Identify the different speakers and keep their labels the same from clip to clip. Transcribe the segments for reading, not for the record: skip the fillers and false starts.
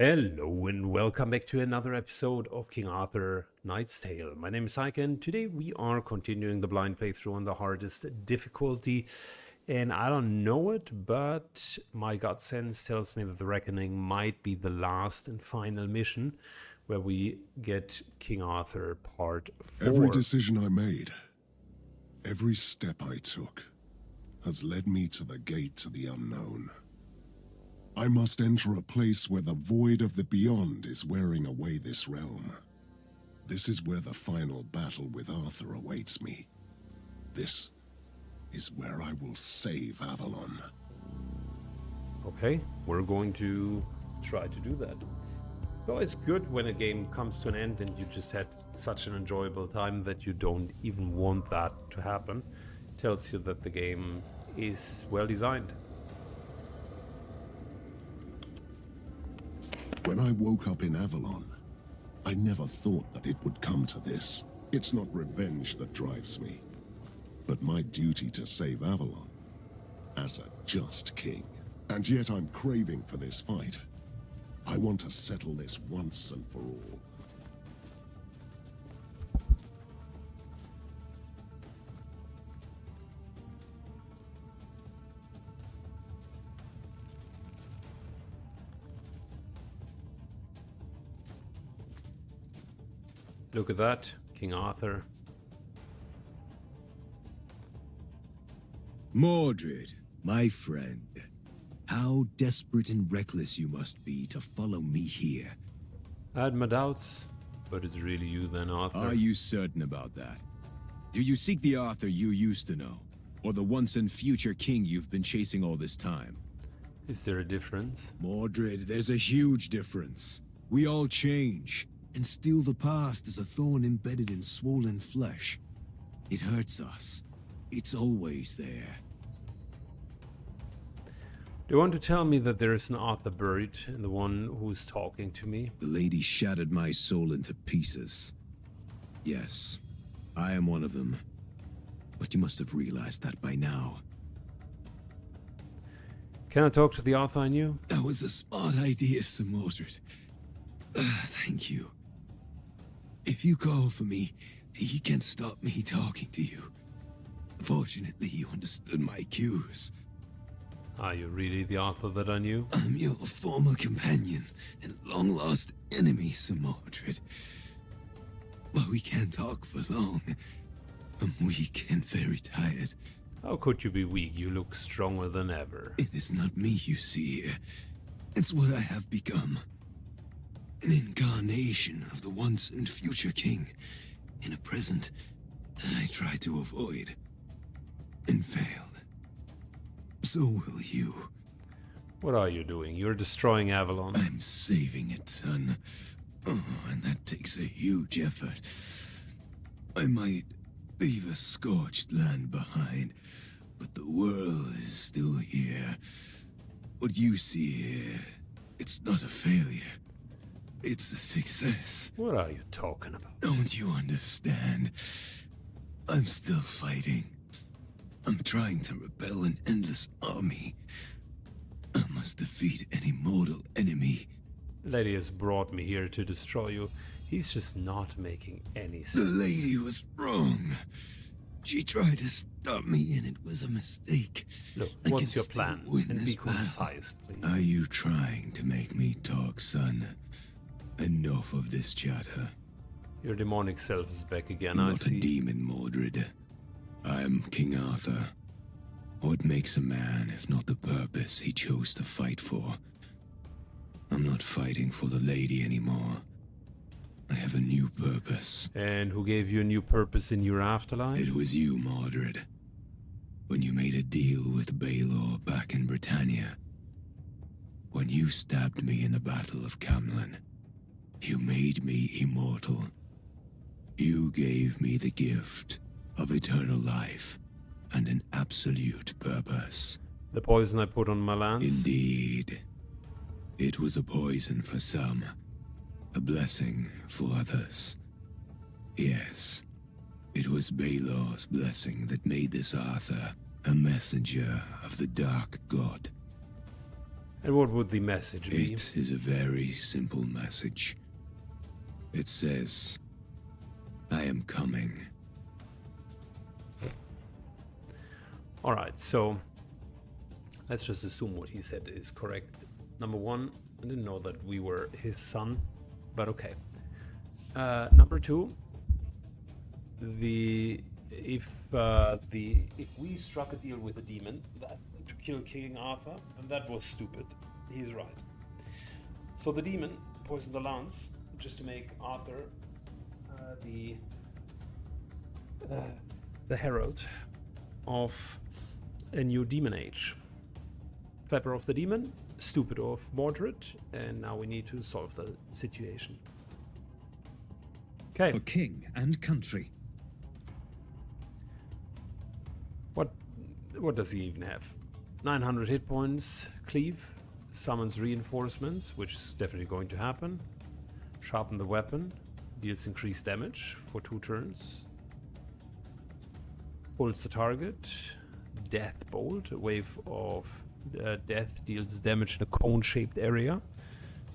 Speaker 1: Hello and welcome back to another episode of King Arthur Knight's Tale. My name is Ike and today we are continuing the blind playthrough on the hardest difficulty. And I don't know it, but my gut sense tells me that the Reckoning might be the last and final mission where we get King Arthur Part 4.
Speaker 2: Every decision I made, every step I took, has led me to the gate to the unknown. I must enter a place where the void of the beyond is wearing away this realm. This is where the final battle with Arthur awaits me. This is where I will save Avalon.
Speaker 1: Okay, we're going to try to do that. It's always good when a game comes to an end and you just had such an enjoyable time that you don't even want that to happen. It tells you that the game is well designed.
Speaker 2: When I woke up in Avalon, I never thought that it would come to this. It's not revenge that drives me, but my duty to save Avalon as a just king. And yet I'm craving for this fight. I want to settle this once and for all.
Speaker 1: Look at that, King Arthur.
Speaker 3: Mordred, my friend, how desperate and reckless you must be to follow me here.
Speaker 1: I had my doubts, but it's really you then, Arthur.
Speaker 3: Are you certain about that? Do you seek the Arthur you used to know, or the once and future king you've been chasing all this time?
Speaker 1: Is there a difference?
Speaker 3: Mordred, there's a huge difference. We all change, and still the past is a thorn embedded in swollen flesh. It hurts us. It's always there.
Speaker 1: Do you want to tell me that there is an Arthur buried in the one who's talking to me?
Speaker 3: The lady shattered my soul into pieces. Yes, I am one of them. But you must have realized that by now.
Speaker 1: Can I talk to the Arthur I knew?
Speaker 3: That was a smart idea, Sir Mordred. Thank you. If you call for me, he can't stop me talking to you. Fortunately, you understood my cues.
Speaker 1: Are you really the Arthur that I knew?
Speaker 3: I'm your former companion and long-lost enemy, Sir Mordred. But we can't talk for long. I'm weak and very tired.
Speaker 1: How could you be weak? You look stronger than ever.
Speaker 3: It is not me you see here. It's what I have become. An incarnation of the once and future king. In a present I tried to avoid. And failed. So will you.
Speaker 1: What are you doing? You're destroying Avalon.
Speaker 3: I'm saving it, son. Oh, and that takes a huge effort. I might leave a scorched land behind, but the world is still here. What you see here, it's not a failure. It's a success.
Speaker 1: What are you talking about?
Speaker 3: Don't you understand? I'm still fighting. I'm trying to repel an endless army. I must defeat any mortal enemy.
Speaker 1: The lady has brought me here to destroy you. He's just not making any
Speaker 3: The
Speaker 1: sense.
Speaker 3: lady was wrong. She tried to stop me and it was a mistake.
Speaker 1: Look,
Speaker 3: I
Speaker 1: what's
Speaker 3: can
Speaker 1: your
Speaker 3: still
Speaker 1: plan?
Speaker 3: win
Speaker 1: And
Speaker 3: this
Speaker 1: be
Speaker 3: battle.
Speaker 1: concise, please.
Speaker 3: Are you trying to make me talk, son? Enough of this chatter.
Speaker 1: Your demonic self is back again,
Speaker 3: I'm
Speaker 1: I
Speaker 3: not
Speaker 1: see.
Speaker 3: a demon, Mordred. I'm King Arthur. What makes a man if not the purpose he chose to fight for? I'm not fighting for the lady anymore. I have a new purpose.
Speaker 1: And who gave you a new purpose in your afterlife?
Speaker 3: It was you, Mordred. When you made a deal with Baelor back in Britannia. When you stabbed me in the Battle of Camlan. You made me immortal. You gave me the gift of eternal life and an absolute purpose.
Speaker 1: The poison I put on my lance?
Speaker 3: Indeed. It was a poison for some, a blessing for others. Yes, it was Baelor's blessing that made this Arthur a messenger of the Dark God.
Speaker 1: And what would the message be?
Speaker 3: It is a very simple message. It says, I am coming.
Speaker 1: Alright, so let's just assume what he said is correct. Number one, I didn't know that we were his son, but okay. Number two, if we struck a deal with a demon to kill King Arthur, and that was stupid. He's right. So the demon poisoned the lance just to make Arthur the herald of a new demon age. Clever of the demon, stupid of Mordred, and now we need to solve the situation. Okay.
Speaker 4: For king and country.
Speaker 1: What does he even have? 900 hit points, cleave, summons reinforcements, which is definitely going to happen. Sharpen the weapon, deals increased damage for 2 turns. Pulls the target. Death bolt, a wave of death deals damage in a cone-shaped area,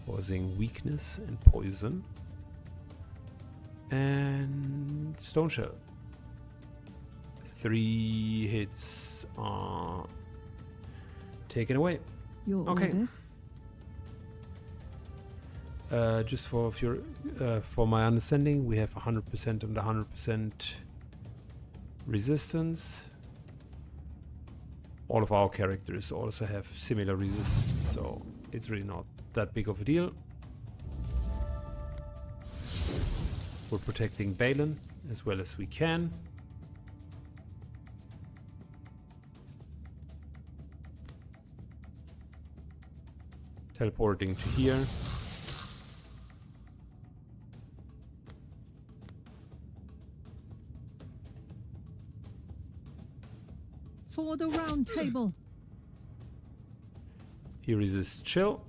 Speaker 1: causing weakness and poison. And stone shell. 3 hits are taken away.
Speaker 5: Your orders?
Speaker 1: Just for my understanding, we have 100% and 100% resistance. All of our characters also have similar resistance, so it's really not that big of a deal. We're protecting Balin as well as we can. Teleporting to here.
Speaker 5: For the round table.
Speaker 1: Here is this chill,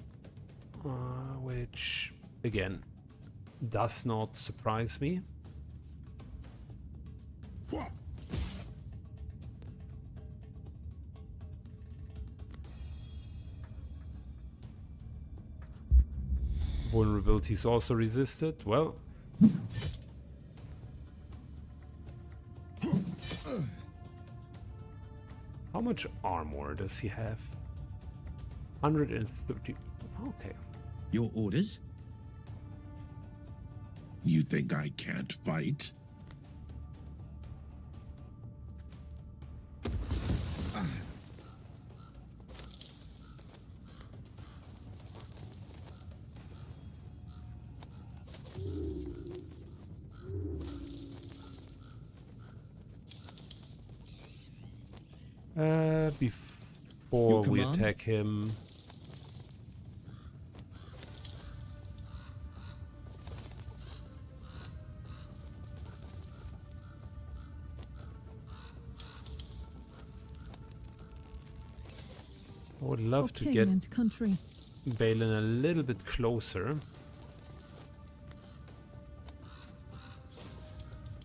Speaker 1: which again does not surprise me. Vulnerability is also resisted. Well, how much armor does he have? 130. Okay.
Speaker 4: Your orders?
Speaker 2: You think I can't fight?
Speaker 1: Before we attack him, I would love to get Balin a little bit closer.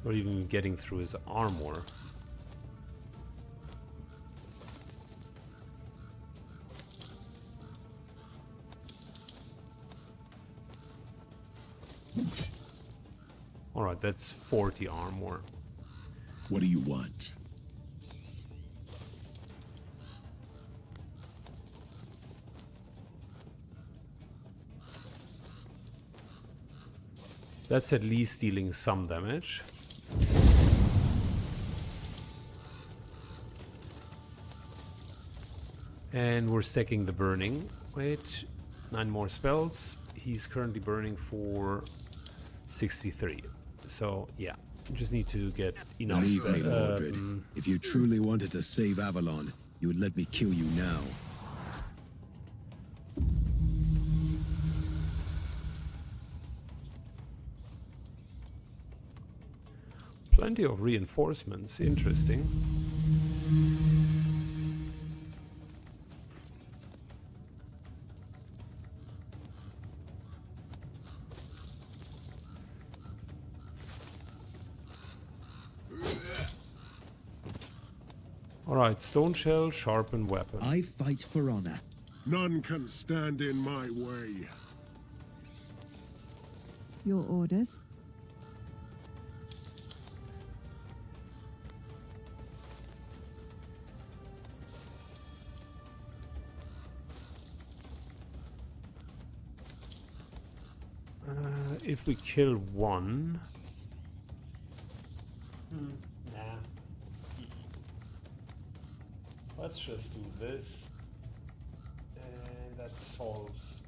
Speaker 1: Or even getting through his armor. Alright, that's 40 armor.
Speaker 2: What do you want?
Speaker 1: That's at least dealing some damage. And we're stacking the burning. Wait, 9 more spells. He's currently burning for 63. So yeah, just need to get enough.
Speaker 3: Believe me, Mordred, if you truly wanted to save Avalon, you would let me kill you now.
Speaker 1: Plenty of reinforcements, interesting. Alright, stone shell, sharpen weapon.
Speaker 4: I fight for honor.
Speaker 2: None can stand in my way.
Speaker 5: Your orders?
Speaker 1: If we kill one... Nah. Let's just do this. And that solves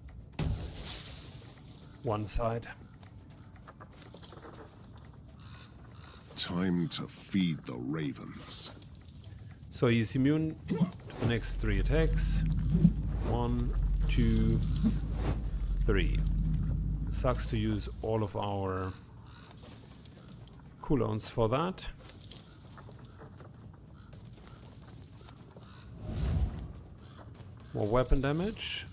Speaker 1: one side.
Speaker 2: Time to feed the ravens.
Speaker 1: So he's immune to the next 3 attacks. 1, 2, 3. Sucks to use all of our cooldowns for that. More weapon damage.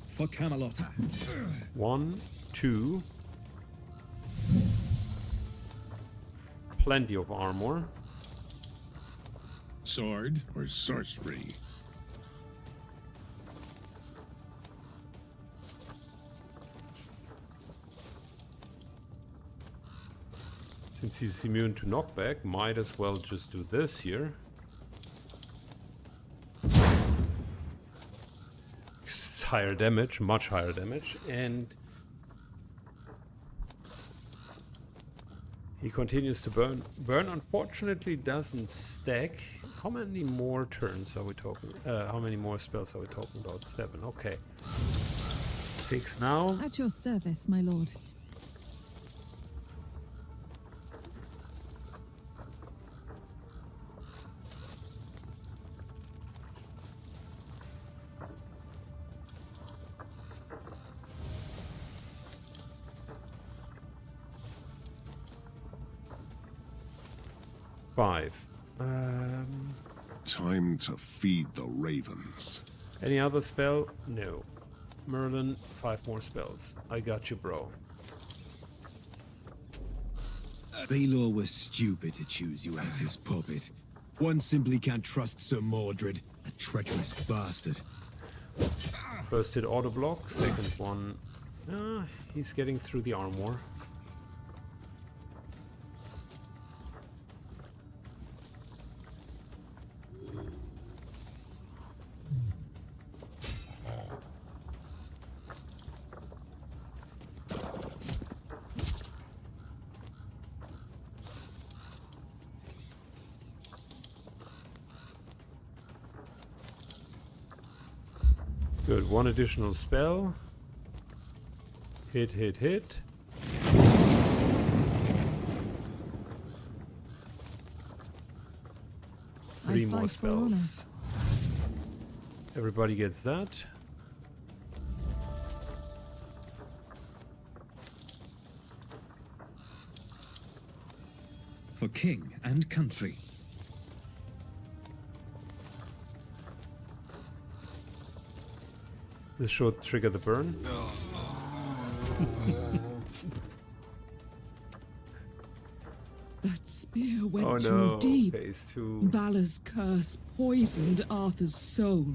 Speaker 4: For Camelot.
Speaker 1: 1, 2. Plenty of armor.
Speaker 2: Sword or sorcery?
Speaker 1: Since he's immune to knockback, might as well just do this here. It's higher damage, much higher damage, and he continues to burn. Burn unfortunately doesn't stack. How many more turns are we talking? How many more spells are we talking about? 7, okay. 6 now.
Speaker 5: At your service, my lord.
Speaker 1: Five.
Speaker 2: Time to feed the ravens.
Speaker 1: Any other spell? No. Merlin, 5 more spells. I got you, bro.
Speaker 3: Baelor was stupid to choose you as his puppet. One simply can't trust Sir Mordred, a treacherous bastard.
Speaker 1: First hit auto block, second one. He's getting through the armor. Good, 1 additional spell. Hit, hit, hit. Three more spells. Everybody gets that.
Speaker 4: For king and country.
Speaker 1: This should trigger the burn.
Speaker 6: That spear went
Speaker 1: Oh
Speaker 6: too
Speaker 1: no,
Speaker 6: deep.
Speaker 1: phase 2.
Speaker 6: Balor's curse poisoned Arthur's soul.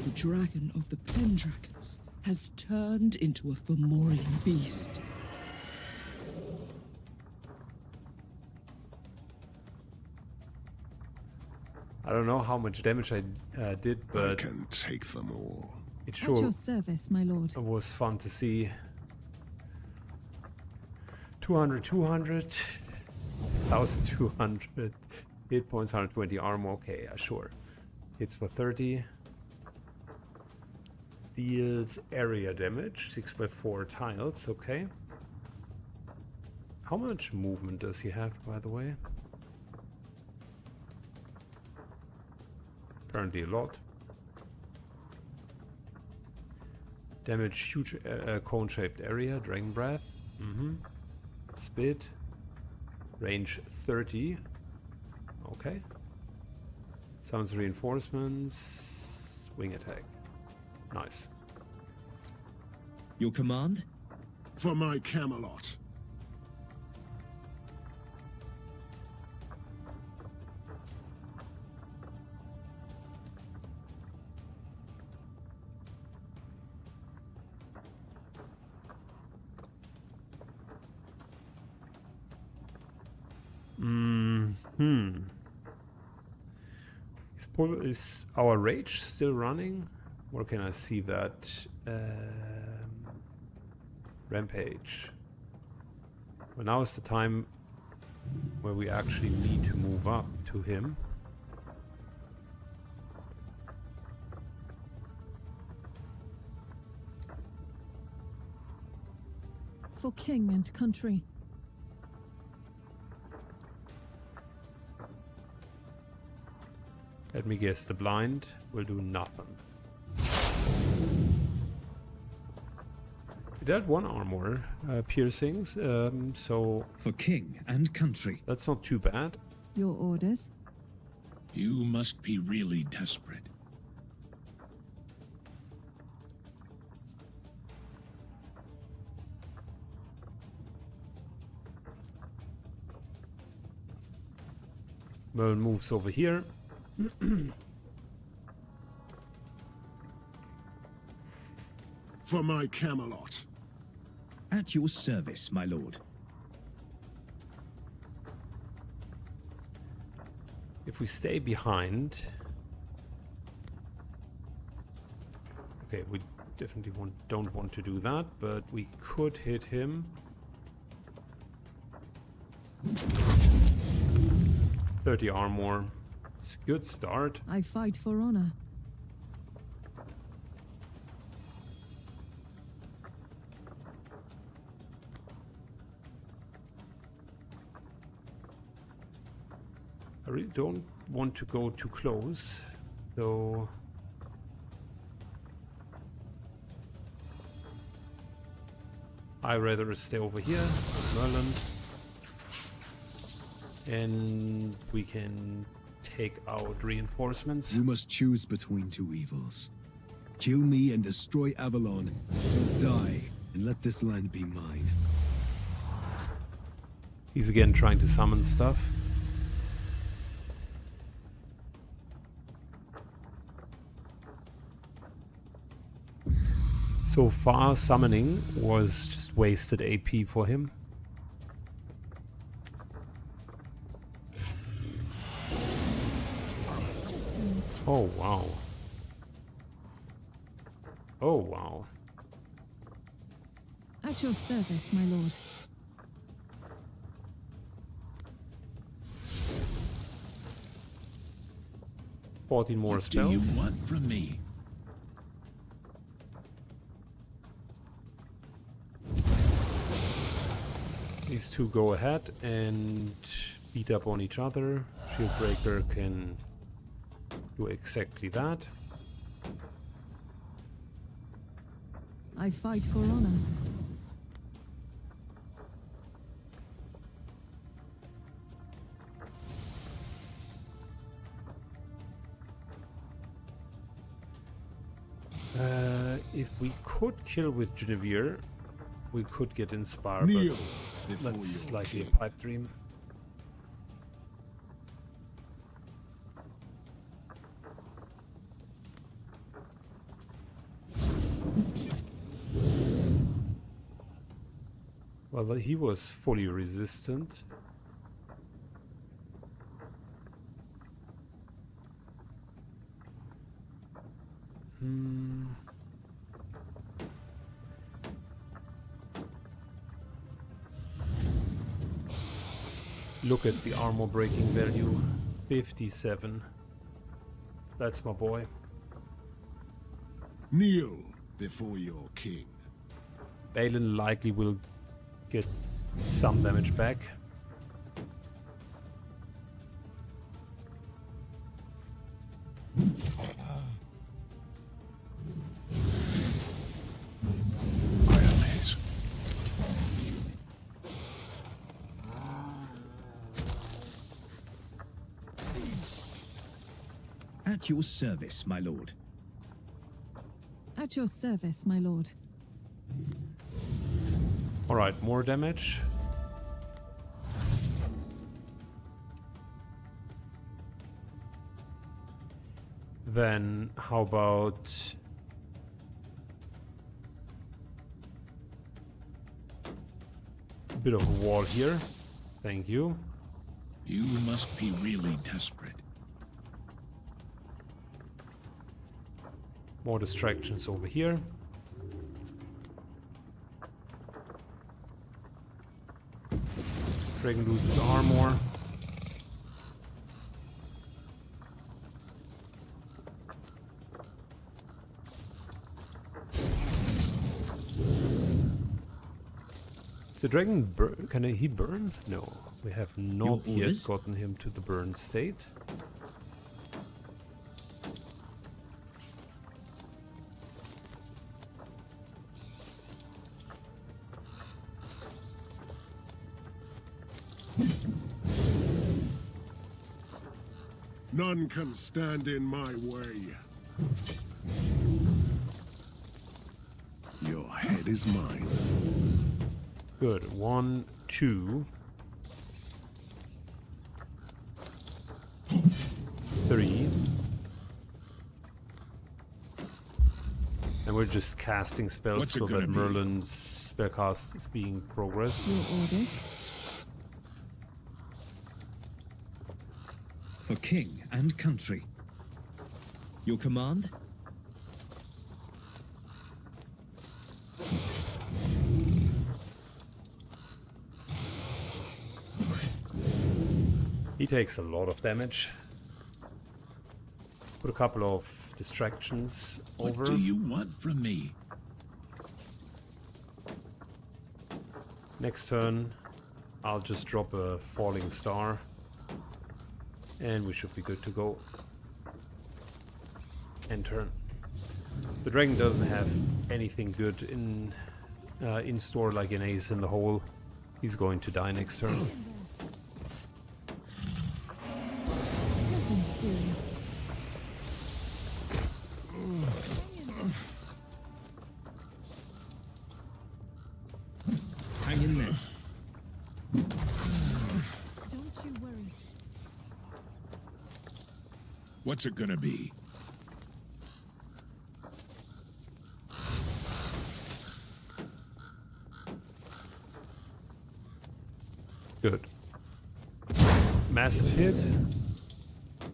Speaker 6: The dragon of the Pendragons has turned into a Fomorian beast.
Speaker 1: I don't know how much damage I did,
Speaker 2: I
Speaker 1: but
Speaker 2: can take them all.
Speaker 1: it
Speaker 5: At
Speaker 1: sure
Speaker 5: your service, my lord.
Speaker 1: was fun to see. 200, 200, 1200 hit points, 120 armor. Okay, yeah, sure. Hits for 30. Deals area damage, 6x4 tiles. Okay. How much movement does he have, by the way? Apparently a lot. Damage huge cone-shaped area, Dragon Breath. Spit. Range 30. Okay. Sounds reinforcements. Wing attack. Nice.
Speaker 4: Your command?
Speaker 2: For my Camelot.
Speaker 1: Is our rage still running? Where can I see that? Rampage. Well, now is the time where we actually need to move up to him.
Speaker 5: For king and country.
Speaker 1: Let me guess, the blind will do nothing. It had one armor piercings, so
Speaker 4: For king and country.
Speaker 1: that's not too bad.
Speaker 5: Your orders?
Speaker 3: You must be really desperate.
Speaker 1: Merlin moves over here.
Speaker 2: For my Camelot.
Speaker 4: At your service, my lord.
Speaker 1: If we stay behind... Okay, we definitely don't want to do that, but we could hit him. 30 armor. It's a good start.
Speaker 5: I fight for honor.
Speaker 1: I really don't want to go too close, so... I'd rather stay over here with Merlin. And we can take out reinforcements.
Speaker 3: You must choose between two evils. Kill me and destroy Avalon, or die and let this land be mine.
Speaker 1: He's again trying to summon stuff. So far, summoning was just wasted AP for him. Oh, wow. Oh, wow.
Speaker 5: At your service, my lord.
Speaker 1: Fourteen more
Speaker 3: What do you
Speaker 1: spells.
Speaker 3: want from me?
Speaker 1: These two go ahead and beat up on each other. Shieldbreaker can do exactly that.
Speaker 5: I fight for honor.
Speaker 1: If we could kill with Genevieve, we could get inspired.
Speaker 2: Kneel
Speaker 1: But
Speaker 2: before
Speaker 1: that's
Speaker 2: your
Speaker 1: likely a
Speaker 2: king.
Speaker 1: pipe dream. Well, he was fully resistant. Look at the armor breaking value. 57. That's my boy.
Speaker 2: Kneel before your king.
Speaker 1: Balin likely will get some damage back.
Speaker 2: I am hit.
Speaker 4: At your service, my lord.
Speaker 5: At your service, my lord.
Speaker 1: Alright, more damage. Then how about a bit of a wall here? Thank you.
Speaker 7: You must be really desperate.
Speaker 1: More distractions over here. Dragon loses armor. Is the dragon can he burn? No, we have not
Speaker 4: Your
Speaker 1: yet
Speaker 4: orders?
Speaker 1: gotten him to the burn state.
Speaker 2: None can stand in my way. Your head is mine.
Speaker 1: Good. 1, 2, 3. And we're just casting spells
Speaker 7: What's it
Speaker 1: so
Speaker 7: gonna
Speaker 1: that
Speaker 7: be?
Speaker 1: Merlin's spellcast is being progressed.
Speaker 5: Your orders?
Speaker 4: For king and country. Your command?
Speaker 1: He takes a lot of damage. Put a couple of distractions
Speaker 7: What
Speaker 1: over.
Speaker 7: do you want from me?
Speaker 1: Next turn, I'll just drop a falling star. And we should be good to go. End turn. The dragon doesn't have anything good in store like an ace in the hole. He's going to die next turn.
Speaker 5: Nothing serious.
Speaker 4: Hang in there.
Speaker 5: Don't you worry.
Speaker 7: What's it gonna be?
Speaker 1: Good. Massive hit.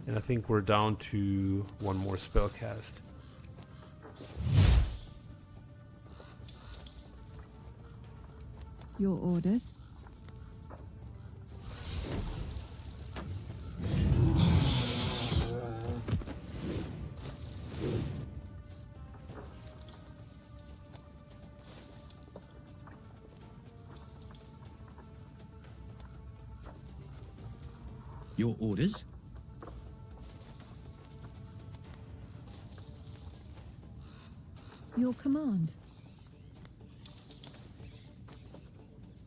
Speaker 1: And I think we're down to one more spell cast.
Speaker 5: Your orders?
Speaker 4: Your orders?
Speaker 5: Your command?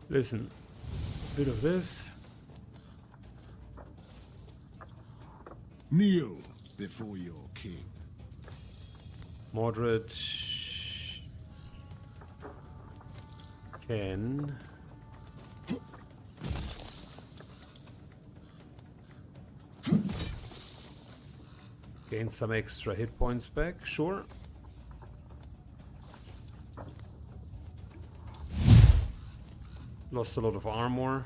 Speaker 1: Listen, bit of this.
Speaker 2: Kneel before your king.
Speaker 1: Mordred can gain some extra hit points back, sure. Lost a lot of armor.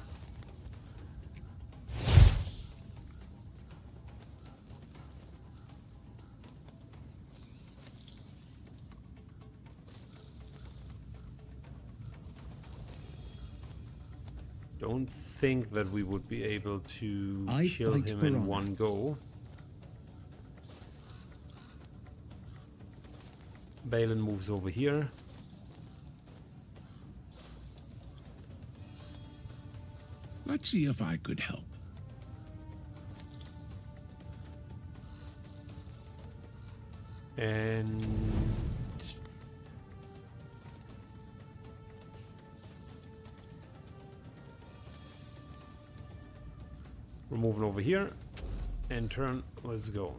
Speaker 1: Don't think that we would be able to
Speaker 4: I
Speaker 1: kill
Speaker 4: fight
Speaker 1: him
Speaker 4: for
Speaker 1: in
Speaker 4: honor.
Speaker 1: one go. Balin moves over here.
Speaker 7: Let's see if I could help.
Speaker 1: And we're moving over here. And turn, let's go.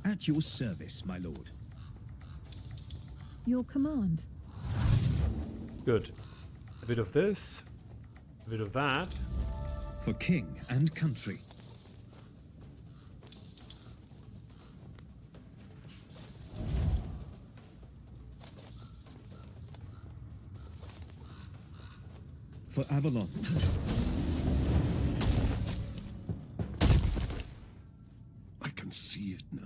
Speaker 4: At your service, my lord.
Speaker 5: Your command.
Speaker 1: Good. A bit of this, a bit of that.
Speaker 4: For king and country. For Avalon.
Speaker 2: I can see it now.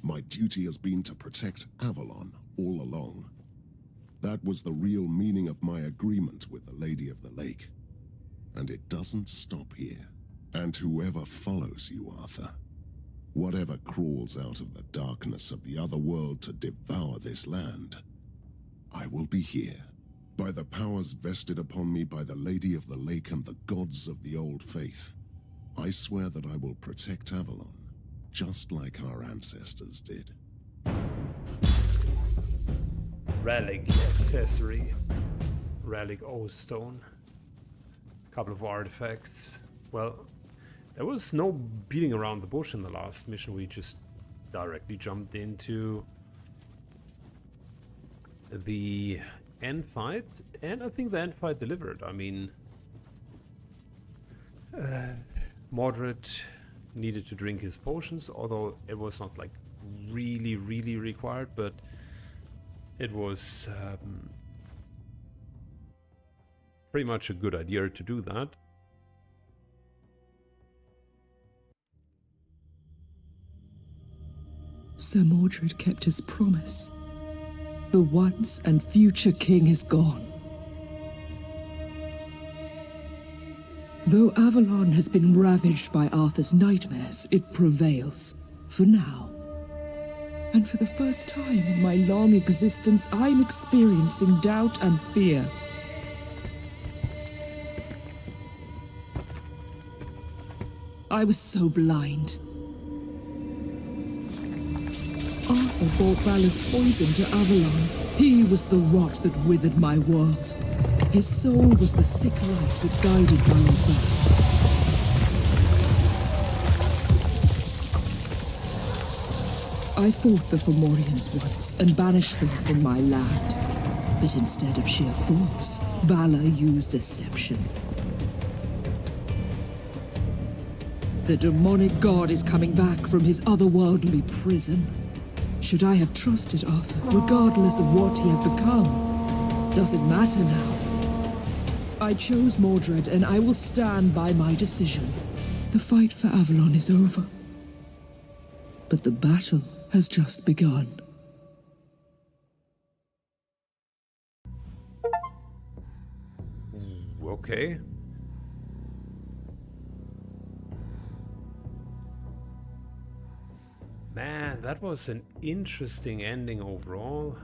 Speaker 2: My duty has been to protect Avalon all along. That was the real meaning of my agreement with the Lady of the Lake. And it doesn't stop here. And whoever follows you, Arthur, whatever crawls out of the darkness of the other world to devour this land, I will be here. By the powers vested upon me by the Lady of the Lake and the gods of the old faith, I swear that I will protect Avalon, just like our ancestors did.
Speaker 1: Relic accessory. Relic O stone. Couple of artifacts. Well, there was no beating around the bush in the last mission. We just directly jumped into the end fight, and I think the end fight delivered. I mean, Mordred needed to drink his potions, although it was not like really required, but it was pretty much a good idea to do that.
Speaker 6: Sir Mordred kept his promise. The once and future king is gone. Though Avalon has been ravaged by Arthur's nightmares, it prevails, for now. And for the first time in my long existence, I'm experiencing doubt and fear. I was so blind. Arthur brought Vala's poison to Avalon. He was the rot that withered my world. His soul was the sick light that guided my rebirth. I fought the Fomorians once and banished them from my land. But instead of sheer force, Vala used deception. The demonic god is coming back from his otherworldly prison. Should I have trusted Arthur, regardless of what he had become? Does it matter now? I chose Mordred, and I will stand by my decision. The fight for Avalon is over. But the battle has just begun.
Speaker 1: Okay. Man, that was an interesting ending overall.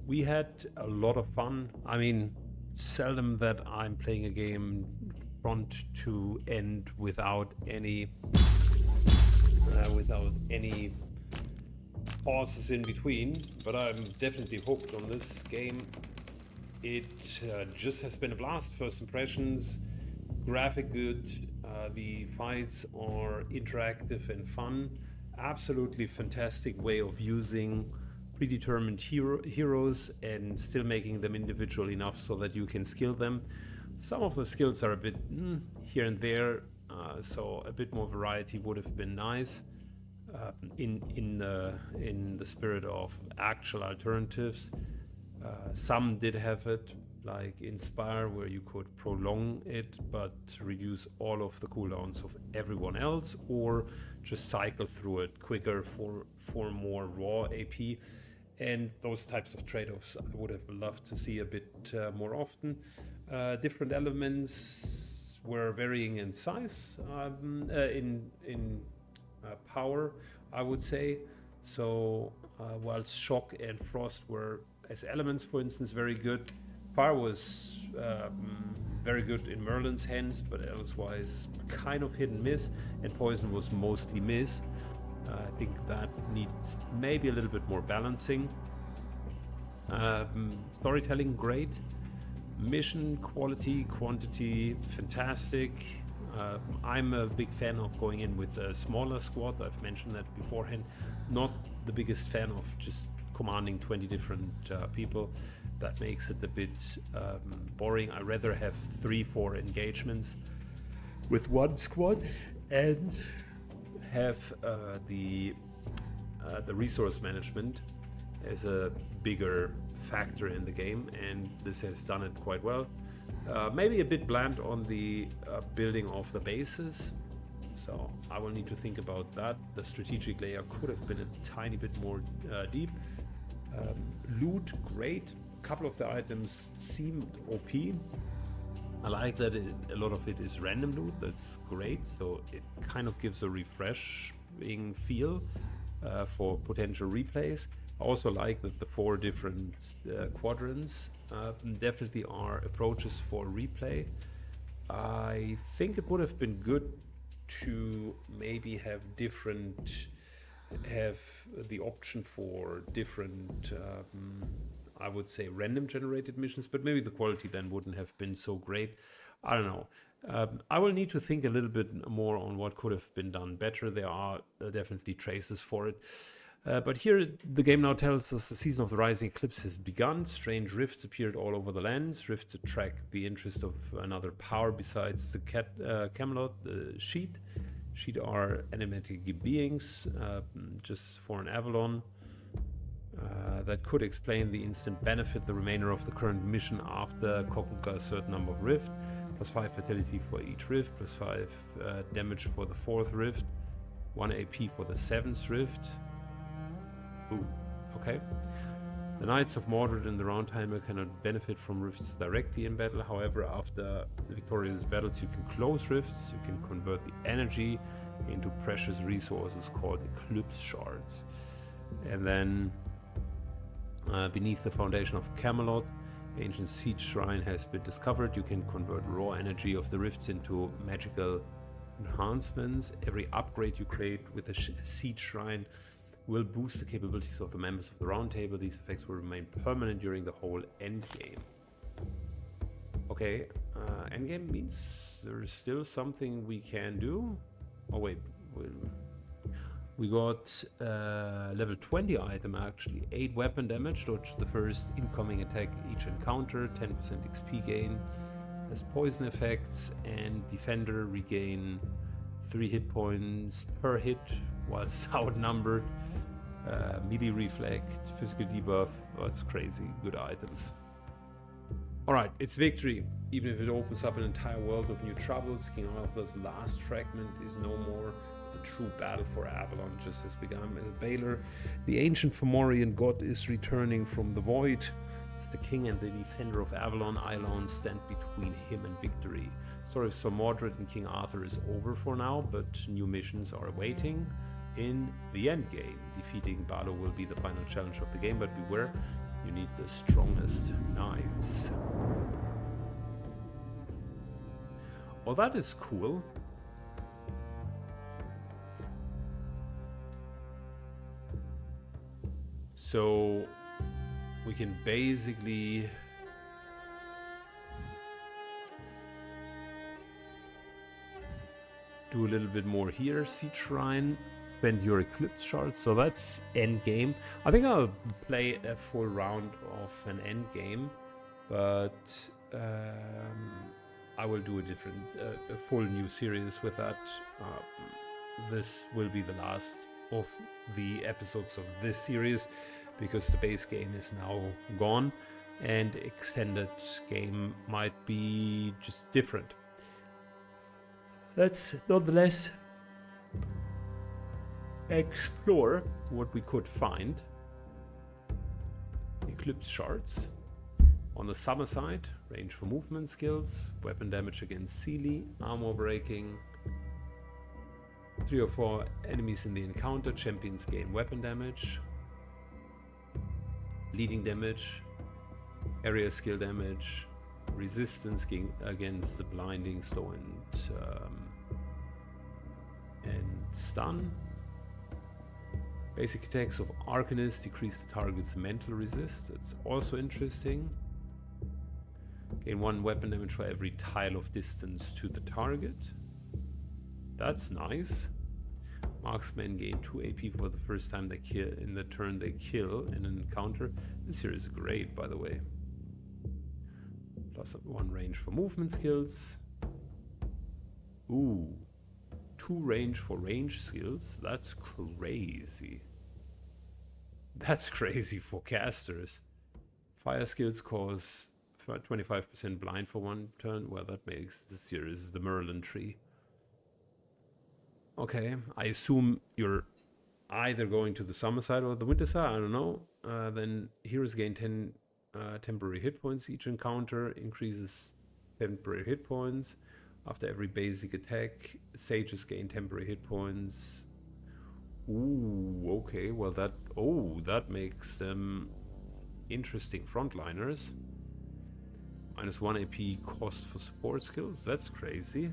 Speaker 1: We had a lot of fun. I mean, seldom that I'm playing a game front to end without any pauses in between, but I'm definitely hooked on this game. It just has been a blast. First impressions, graphic good, the fights are interactive and fun. Absolutely fantastic way of using predetermined heroes and still making them individual enough so that you can skill them. Some of the skills are a bit here and there, so a bit more variety would have been nice. In the spirit of actual alternatives, some did have it, like Inspire, where you could prolong it but reduce all of the cooldowns of everyone else, or just cycle through it quicker for more raw AP. And those types of trade-offs I would have loved to see a bit more often. Different elements were varying in size, in power, I would say. So whilst Shock and Frost were, as elements for instance, very good, Fire was very good in Merlin's hands, but elsewise kind of hit and miss, and Poison was mostly miss. I think that needs maybe a little bit more balancing. Storytelling, great. Mission quality, quantity, fantastic. I'm a big fan of going in with a smaller squad. I've mentioned that beforehand. Not the biggest fan of just commanding 20 different people. That makes it a bit boring. I rather have 3-4 engagements with one squad and have the resource management as a bigger factor in the game, and this has done it quite well. Maybe a bit bland on the building of the bases, so I will need to think about that. The strategic layer could have been a tiny bit more deep. Loot, great. A couple of the items seemed OP. I like that a lot of it is random loot. That's great, so it kind of gives a refreshing feel for potential replays. I also like that the 4 different quadrants definitely are approaches for replay. I think it would have been good to maybe have the option for different I would say random generated missions, but maybe the quality then wouldn't have been so great. I don't know. I will need to think a little bit more on what could have been done better. There are definitely traces for it. But here the game now tells us the season of the rising eclipse has begun. Strange rifts appeared all over the lands. Rifts attract the interest of another power besides the Camelot, the Sheet. Sheet are animated beings, just for an Avalon. That could explain the instant benefit the remainder of the current mission after conquer a certain number of rift. +5 fatality for each rift, +5 damage for the 4th rift, 1 AP for the 7th rift. Ooh, okay. The Knights of Mordred and the Roundtimer cannot benefit from rifts directly in battle. However, after victorious battles, you can close rifts. You can convert the energy into precious resources called eclipse shards. And then beneath the foundation of Camelot, ancient siege shrine has been discovered. You can convert raw energy of the rifts into magical enhancements. Every upgrade you create with a siege shrine will boost the capabilities of the members of the Round Table. These effects will remain permanent during the whole endgame. Okay, endgame means there's still something we can do. Oh wait, we got level 20 item actually. 8 weapon damage, dodge the first incoming attack each encounter, 10% XP gain, has poison effects, and defender regain 3 hit points per hit whilst outnumbered. Melee reflect, physical debuff. That's crazy good items. Alright, it's victory. Even if it opens up an entire world of new troubles, King Arthur's last fragment is no more. The true battle for Avalon just has begun. As Baylor, the ancient Fomorian god, is returning from the void. As the king and the defender of Avalon, I alone stand between him and victory. Story of Sir Mordred and King Arthur is over for now, but new missions are awaiting. In the endgame, defeating Balor will be the final challenge of the game, but beware, you need the strongest knights. Well, that is cool. So we can basically do a little bit more here. Siege Shrine, spend your Eclipse Shards. So that's end game. I think I'll play a full round of an end game, but I will do a full new series with that. This will be the last of the episodes of this series because the base game is now gone and extended game might be just different. Let's nonetheless explore what we could find. Eclipse Shards. On the summer side, range for movement skills, weapon damage against Sealy, armor breaking. 3 or 4 enemies in the encounter, champions gain weapon damage, leading damage, area skill damage, resistance against the blinding, slow and stun. Basic attacks of Arcanist decrease the target's mental resist. That's also interesting. Gain 1 weapon damage for every tile of distance to the target. That's nice. Marksmen gain 2 AP for the first time they kill in the turn they kill in an encounter. This here is great, by the way. Plus 1 range for movement skills. Ooh. 2 range for range skills. That's crazy. That's crazy for casters. Fire skills cause 25% blind for 1 turn. Well, that makes this series the Merlin tree. Okay, I assume you're either going to the summer side or the winter side, I don't know. Then heroes gain 10 temporary hit points each encounter, increases temporary hit points. After every basic attack, sages gain temporary hit points. Ooh, okay, well that makes them interesting frontliners. Minus 1 AP cost for support skills, that's crazy.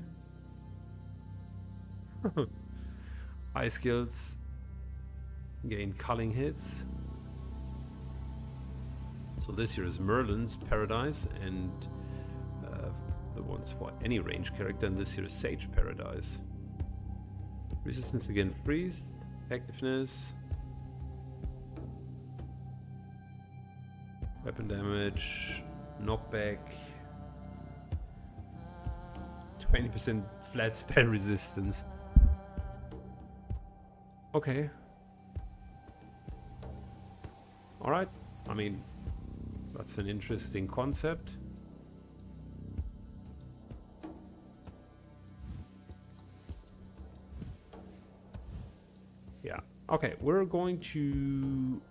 Speaker 1: Eye skills gain culling hits. So this here is Merlin's Paradise, and the ones for any range character, and this here is Sage Paradise. Resistance against freeze, effectiveness, weapon damage, knockback, 20% flat spell resistance. Okay. Alright, I mean, that's an interesting concept. Yeah, okay, we're going to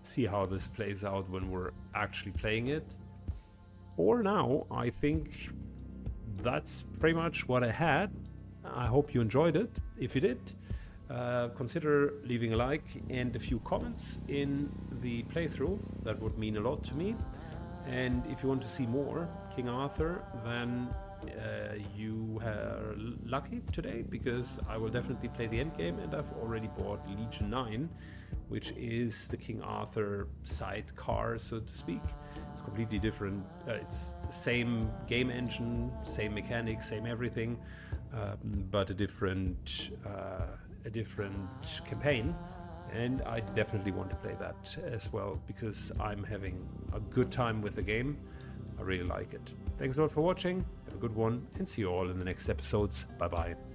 Speaker 1: see how this plays out when we're actually playing it. For now, I think that's pretty much what I had. I hope you enjoyed it. If you did, consider leaving a like and a few comments in the playthrough. That would mean a lot to me. And if you want to see more King Arthur, then you are lucky today, because I will definitely play the end game, and I've already bought Legion 9, which is the King Arthur sidecar, so to speak. It's completely different. It's the same game engine, same mechanics, same everything, but a different campaign. And I definitely want to play that as well, because I'm having a good time with the game. I really like it. Thanks a lot for watching. Have a good one, and see you all in the next episodes. Bye bye.